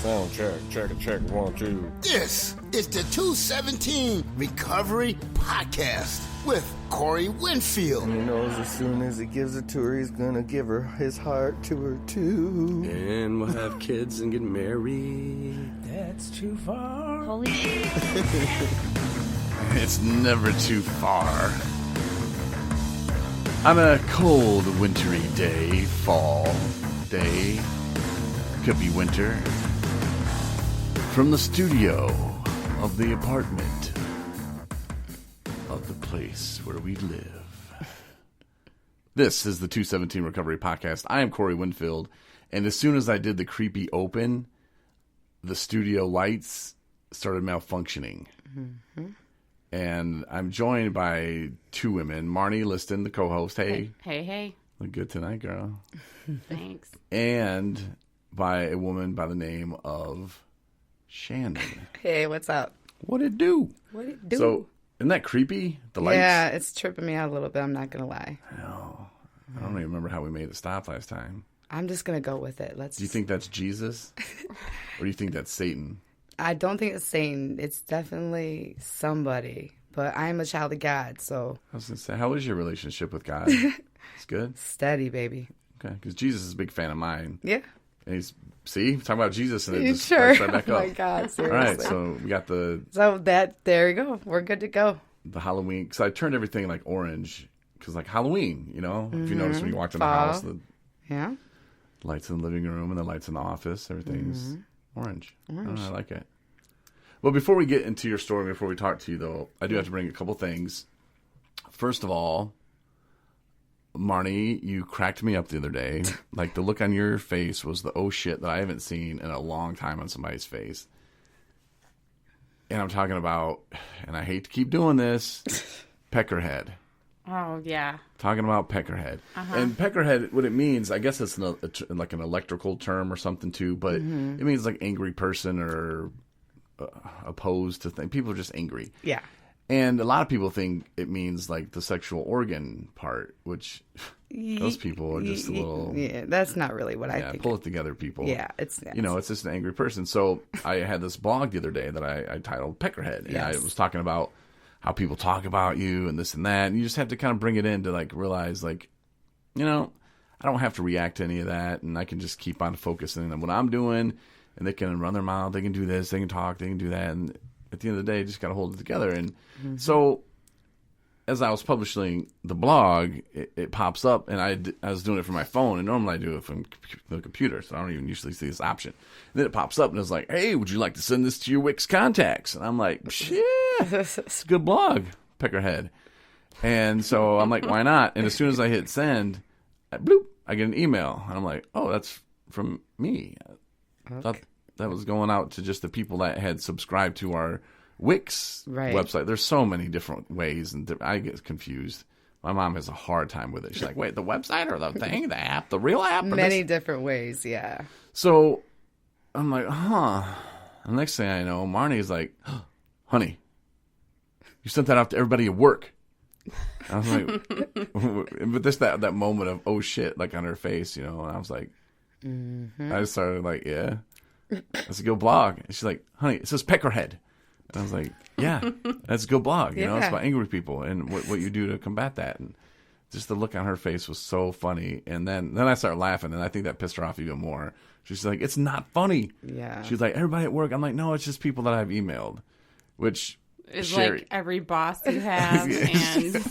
Sound check, 1, 2. This is the 217 Recovery Podcast with Corey Winfield. And he knows as soon as he gives it to her, he's gonna give her his heart to her too. And we'll have kids and get married. That's too far. Holy shit. It's never too far. On a cold, wintry day, fall day, could be winter, from the studio of the apartment of the place where we live. This is the 217 Recovery Podcast. I am Corey Winfield, and as soon as I did the creepy open, the studio lights started malfunctioning. Mm-hmm. And I'm joined by two women. Marnie Liston, the co-host. Hey. Hey. Look good tonight, girl. Thanks. And by a woman by the name of Shannon. Hey, what's up? What it do? What it do? So, isn't that creepy? The lights? Yeah, it's tripping me out a little bit. I'm not going to lie. No. I don't even remember how we made it stop last time. I'm just going to go with it. Do you think that's Jesus? Or do you think that's Satan? I don't think it's Satan. It's definitely somebody. But I'm a child of God, so. I was going to say, how is your relationship with God? It's good? Steady, baby. Okay, because Jesus is a big fan of mine. Yeah. And talking about Jesus, and it just sure? starts right back up. Oh, my God, seriously. All right, so we got there you go. We're good to go. the Halloween, because I turned everything like orange, because like Halloween, you know, if you notice when you walked in the house, the lights in the living room and the lights in the office, everything's orange. I don't know, I like it. Well, before we get into your story, before we talk to you, though, I do have to bring a couple things. First of all, Marnie, you cracked me up the other day. Like, the look on your face was the oh shit that I haven't seen in a long time on somebody's face. And I'm talking about, and I hate to keep doing this, Peckerhead. Oh, yeah. Talking about Peckerhead. And Peckerhead, what it means, I guess it's like an electrical term or something too, but it means like angry person or opposed to things. People are just angry. Yeah. And a lot of people think it means like the sexual organ part, which those people are just a little... Yeah, that's not really what I think. Pull it together, people. Yeah, it's just an angry person. So I had this blog the other day that I titled Peckerhead. And I was talking about how people talk about you and this and that. And you just have to kind of bring it in to like realize like, you know, I don't have to react to any of that. And I can just keep on focusing on what I'm doing. And they can run their mouth. They can do this. They can talk. They can do that. And at the end of the day, you just got to hold it together. And so as I was publishing the blog, it pops up, and I was doing it from my phone, and normally I do it from the computer, so I don't even usually see this option. And then it pops up, and it's like, hey, would you like to send this to your Wix contacts? And I'm like, yeah, it's a good blog, Peckerhead. And so I'm like, why not? And as soon as I hit send, bloop, I get an email. And I'm like, oh, that's from me. I thought that was going out to just the people that had subscribed to our Wix website. There's so many different ways, and I get confused. My mom has a hard time with it. She's like, wait, the website or the thing, the app, the real app? Many different ways, yeah. So I'm like, huh. The next thing I know, Marnie's like, honey, you sent that out to everybody at work. I was like, but this that moment of, oh shit, like on her face, you know, and I was like, I just started like, yeah, that's a good blog. And she's like, honey, it says Peckerhead. And I was like, yeah, that's a good blog. You know, it's about angry people and what you do to combat that. And just the look on her face was so funny. And then I started laughing, and I think that pissed her off even more. She's like, it's not funny. Yeah. She's like, everybody at work. I'm like, no, it's just people that I've emailed, which is like every boss you have and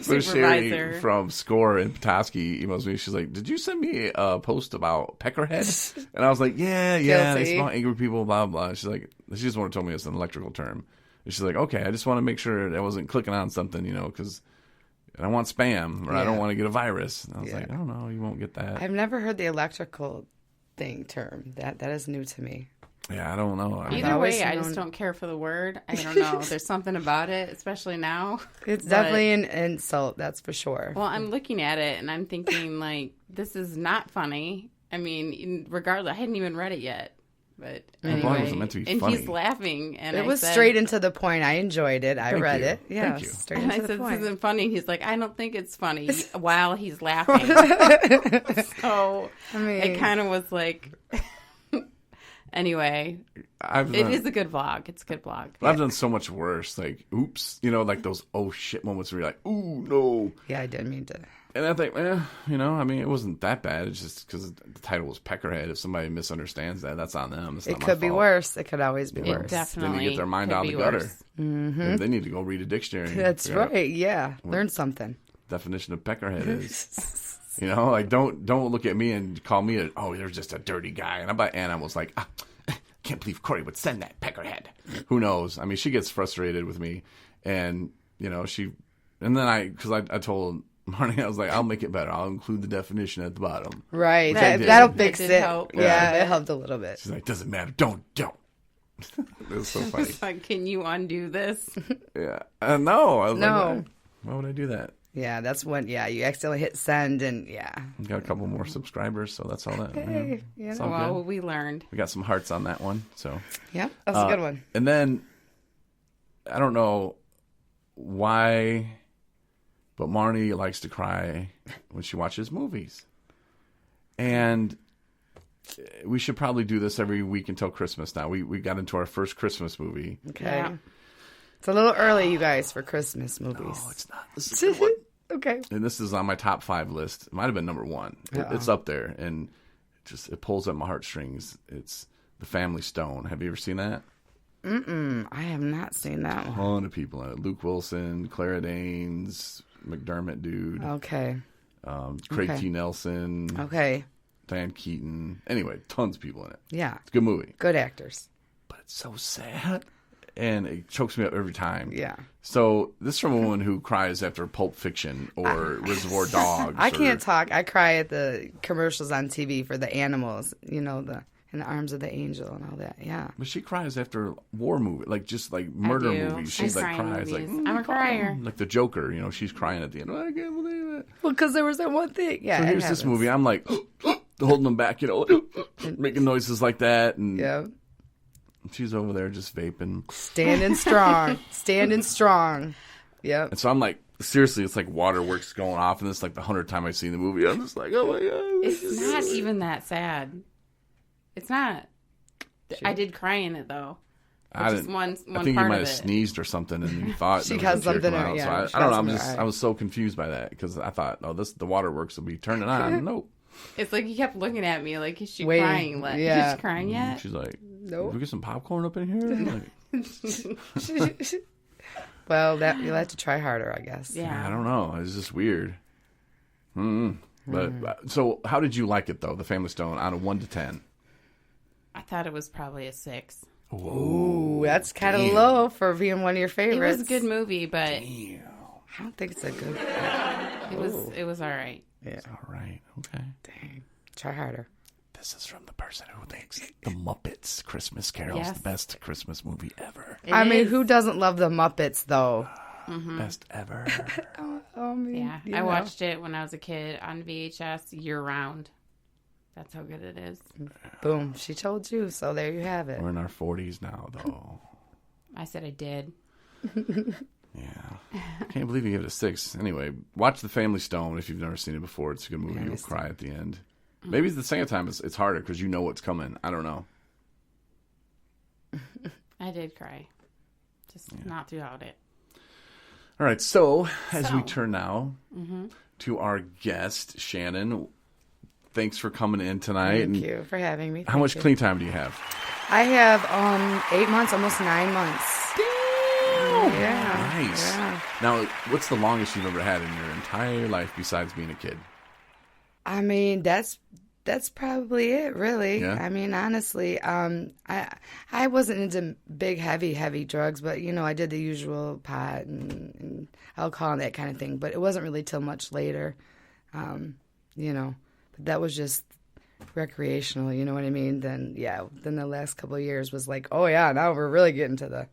so supervisor. Sherry from Score in Petoskey emails me. She's like, did you send me a post about Peckerhead? And I was like, yeah, it's about angry people, blah, blah. She's like, she just wanted to tell me it's an electrical term. And she's like, okay, I just want to make sure I wasn't clicking on something, you know, because I don't want spam or I don't want to get a virus. And I was like, I don't know, you won't get that. I've never heard the electrical term. That is new to me. Yeah, I don't know. Either way, I just don't care for the word. I don't know. There's something about it, especially now. It's definitely an insult, that's for sure. Well, I'm looking at it, and I'm thinking, like, this is not funny. I mean, regardless, I hadn't even read it yet. But anyway, wasn't meant to be funny. He's laughing. And it was straight into the point. I enjoyed it. I read it. Yeah, Thank you. Straight and into I the said, point. this isn't funny. He's like, I don't think it's funny while he's laughing. So, I mean, it kind of was like... Anyway, it is a good vlog. It's a good vlog. I've done so much worse. Like, oops. You know, like those oh shit moments where you're like, ooh, no. Yeah, I didn't mean to. And I think, you know, I mean, it wasn't that bad. It's just because the title was Peckerhead. If somebody misunderstands that, that's on them. It's It not my could be fault. worse. It could always be It worse. definitely They need to get their mind could out of be the gutter. worse. Maybe they need to go read a dictionary. That's Figure out right. Yeah. Learn something. Definition of Peckerhead is. You know, like don't look at me and call me you're just a dirty guy. And Anna was like, can't believe Corey would send that Peckerhead. Who knows? I mean, she gets frustrated with me, and you know because I told Marnie, I was like, I'll make it better. I'll include the definition at the bottom. Right. Which I did. That'll fix It it. did help. Yeah, it helped a little bit. She's like, doesn't matter. Don't. It was so funny. It's like, can you undo this? Yeah. No. I was No. like, why would I do that? Yeah, that's when, you accidentally hit send and, We got a couple more subscribers, so that's all that. Hey, It's all Well, good. we learned. We got some hearts on that one. So. Yeah, that's a good one. And then, I don't know why, but Marnie likes to cry when she watches movies. And we should probably do this every week until Christmas now. We got into our first Christmas movie. Okay. Yeah. It's a little early, you guys, for Christmas movies. No, it's not. This is a good one. Okay. And this is on my top 5 list. It might have been number 1. It's up there. And it pulls at my heartstrings. It's The Family Stone. Have you ever seen that? I have not seen that one. Ton of people in it. Luke Wilson, Clara Danes, McDermott dude, Okay. Craig Okay. T. Nelson, Okay. Diane Keaton. Anyway, tons of people in it. Yeah. It's a good movie. Good actors. But it's so sad. And it chokes me up every time. Yeah. So this is from a woman who cries after Pulp Fiction or Reservoir Dogs. I can't talk. I cry at the commercials on TV for the animals, in the arms of the angel and all that. Yeah. But she cries after war movie, like just like murder I do. movies. She's I like cry in cries like movies. I'm a crier. like the Joker. She's crying at the end. I can't believe it. Well, because there was that one thing. Yeah. So it here's this happens. movie. I'm like holding them back, making noises like that, and Yeah. she's over there just vaping. Standing strong. Standing strong. Yep. And so I'm like, seriously, it's like waterworks going off, and it's like the 100th time I've seen the movie. I'm just like, oh my god. It's not even that sad. It's not. I did cry in it though. I Just didn't. one I think part you might of have it. sneezed or something, and you thought She there was got a tear something coming out, out. yeah, So she I don't got know. something out. I was so confused by that because I thought, the waterworks will be turning on. Nope. It's like you kept looking at me like, is she Waiting. crying? Like, Yeah. is she crying yet? She's like, Nope. "Can we get some popcorn up in here?" I'm like, Well, you'll have to try harder, I guess. Yeah. I don't know. It's just weird. But so, how did you like it though? The Family Stone out of 1 to 10. I thought it was probably a 6. Ooh, that's kind of low for being one of your It favorites. was a good movie, but I don't think it's a good. it was all right. Yeah. All right. Okay. Dang. Try harder. This is from the person who thinks The Muppets Christmas Carol is Yes. the best Christmas movie ever. I mean, is. who doesn't love the Muppets, though? Best ever. I mean, Yeah, you I know. watched it when I was a kid on VHS year round. That's how good it is. Boom. She told you, so there you have it. We're in our 40s now, though. I said I did. Yeah. Can't believe you gave it a 6. Anyway, watch The Family Stone if you've never seen it before. It's a good movie. You'll cry at the end. Maybe the second time it's harder because you know what's coming. I don't know. I did cry. Just not throughout it. All right, so as we turn now to our guest, Shannon, thanks for coming in tonight. Thank And you for having me. how much clean time do you have? I have 8 months, almost 9 months. Yeah. Nice. Yeah. Now, what's the longest you've ever had in your entire life besides being a kid? I mean, that's probably it, really. Yeah? I mean, honestly, I wasn't into big, heavy drugs, but I did the usual pot and alcohol and that kind of thing. But it wasn't really till much later, But that was just recreational. You know what I mean? Then the last couple of years was like, oh yeah, now we're really getting to the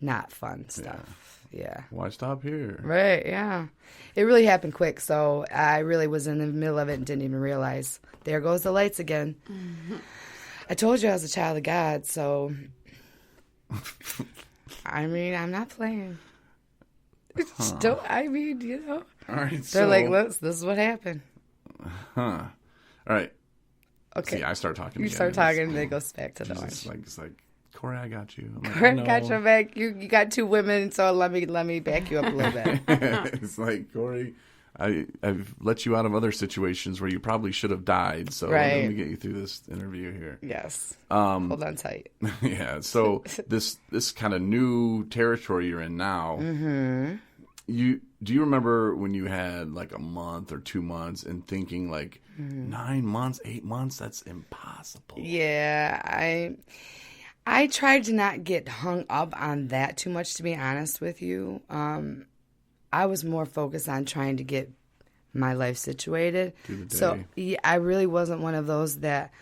not fun stuff. Yeah. Why stop here? Right, yeah. It really happened quick, so I really was in the middle of it and didn't even realize. There goes the lights again. Mm-hmm. I told you I was a child of God, so... I mean, I'm not playing. All right, They're like, this is what happened. All right. Okay. See, I start talking. You again, start and talking, and then it goes back to the it's orange. it's like, Corey, I got you. I'm like, Corey, I know. got your back. You got two women, so let me back you up a little bit. It's like, Corey, I've let you out of other situations where you probably should have died. So Right. let me get you through this interview here. Yes. Hold on tight. Yeah. So this kind of new territory you're in now. Mm-hmm. Do you remember when you had like a month or 2 months and thinking like 9 months, 8 months? That's impossible. Yeah, I tried to not get hung up on that too much, to be honest with you. I was more focused on trying to get my life situated. Through the day. So yeah, I really wasn't one of those that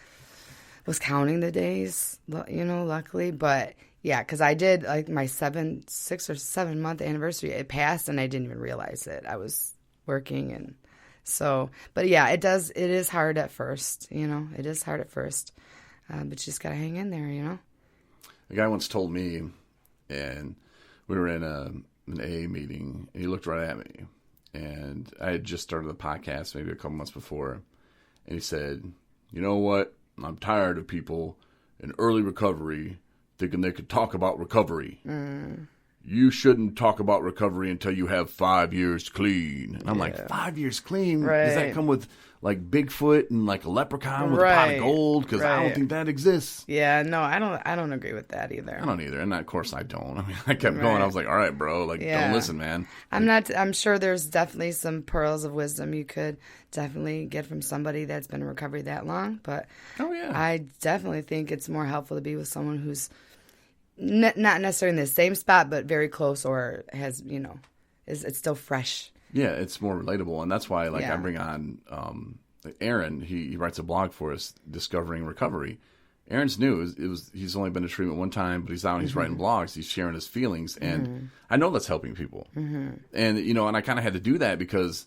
was counting the days, luckily. But yeah, because I did like my 6 or 7 month anniversary. It passed and I didn't even realize it. I was working and so, but yeah, it is hard at first, it is hard at first. But you just got to hang in there, A guy once told me, and we were in an AA meeting, and he looked right at me. And I had just started the podcast maybe a couple months before. And he said, you know what? I'm tired of people in early recovery thinking they could talk about recovery. You shouldn't talk about recovery until you have 5 years clean. And I'm like, 5 years clean? Right. Does that come with like Bigfoot and like a leprechaun with a pot of gold? Because I don't Right. think that exists. Yeah, no, I don't agree with that either. I don't either. And of course I don't. I mean, I kept going. I was like, all right, bro, like, Yeah. don't listen, man. I'm sure there's definitely some pearls of wisdom you could definitely get from somebody that's been in recovery that long, but Oh, yeah. I definitely think it's more helpful to be with someone who's not necessarily in the same spot, but very close or has, it's still fresh. Yeah, it's more relatable. And that's why, like, Yeah. I bring on Aaron. He writes a blog for us, Discovering Recovery. Aaron's new. He's only been to treatment one time, but he's out and he's writing blogs. He's sharing his feelings. And I know that's helping people. And, and I kind of had to do that because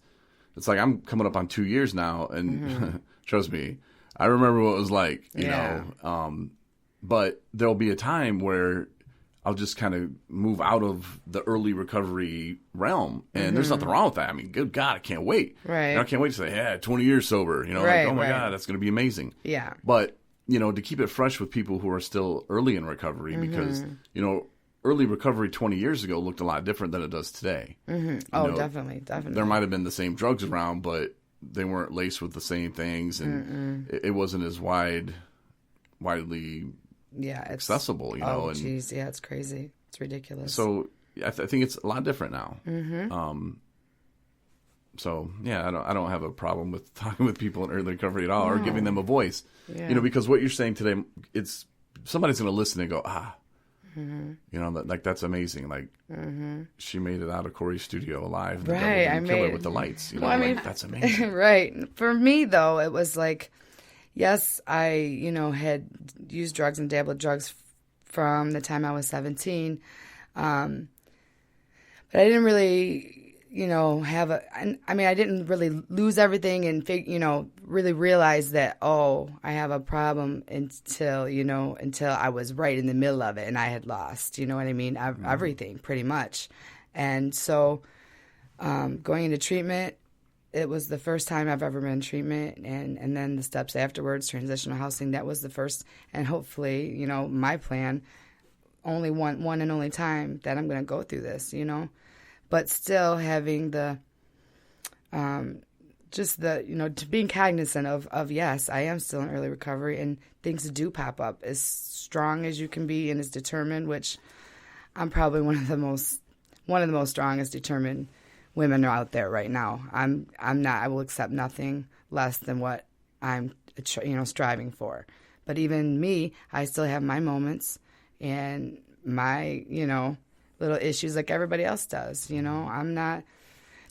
it's like I'm coming up on 2 years now. And trust me, I remember what it was like, you know. But there'll be a time where I'll just kind of move out of the early recovery realm. And there's nothing wrong with that. I mean, good God, I can't wait. Right. I can't wait to say, yeah, 20 years sober. Right, like, oh my right. God, that's going to be amazing. Yeah. But, to keep it fresh with people who are still early in recovery because, early recovery 20 years ago looked a lot different than it does today. Oh, definitely. There might have been the same drugs around, but they weren't laced with the same things. And it wasn't as widely accessible, Oh, and geez, yeah, it's crazy. It's ridiculous. so I think it's a lot different now. So yeah, I don't have a problem with talking with people in early recovery at all or giving them a voice. Yeah. Because what you're saying today, it's somebody's going to listen and go, that's amazing. Like she made it out of Corey's studio alive. And the devil Right, didn't kill her with the lights. Well, I mean, that's amazing. Right. For me, though, it was like, yes, I, had used drugs and dabbled drugs from the time I was 17. But I didn't really, I didn't really lose everything and, really realize that, I have a problem until I was right in the middle of it and I had lost, you know what I mean? Everything, pretty much. And so going into treatment, it was the first time I've ever been in treatment, and then the steps afterwards, transitional housing, that was the first, and hopefully, my plan, only one and only time that I'm going to go through this, but still having the, to being cognizant of, yes, I am still in early recovery, and things do pop up as strong as you can be and as determined, which I'm probably one of the most strongest determined women are out there right now. I'm not. I will accept nothing less than what I'm, striving for. But even me, I still have my moments and my, little issues like everybody else does. I'm not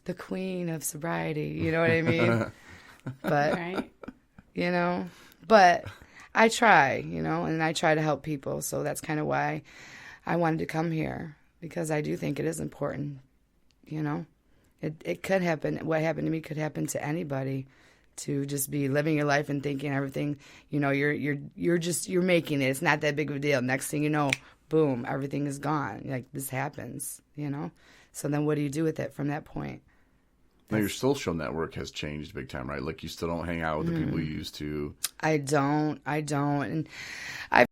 the queen of sobriety. You know what I mean? But Right. But I try. And I try to help people. So that's kind of why I wanted to come here, because I do think it is important. It could happen. What happened to me could happen to anybody, to just be living your life and thinking everything, you're making it. It's not that big of a deal. Next thing you know, boom, everything is gone. Like, this happens, So then what do you do with it from that point? Now your social network has changed big time, right? Like you still don't hang out with the people you used to. I don't. And I've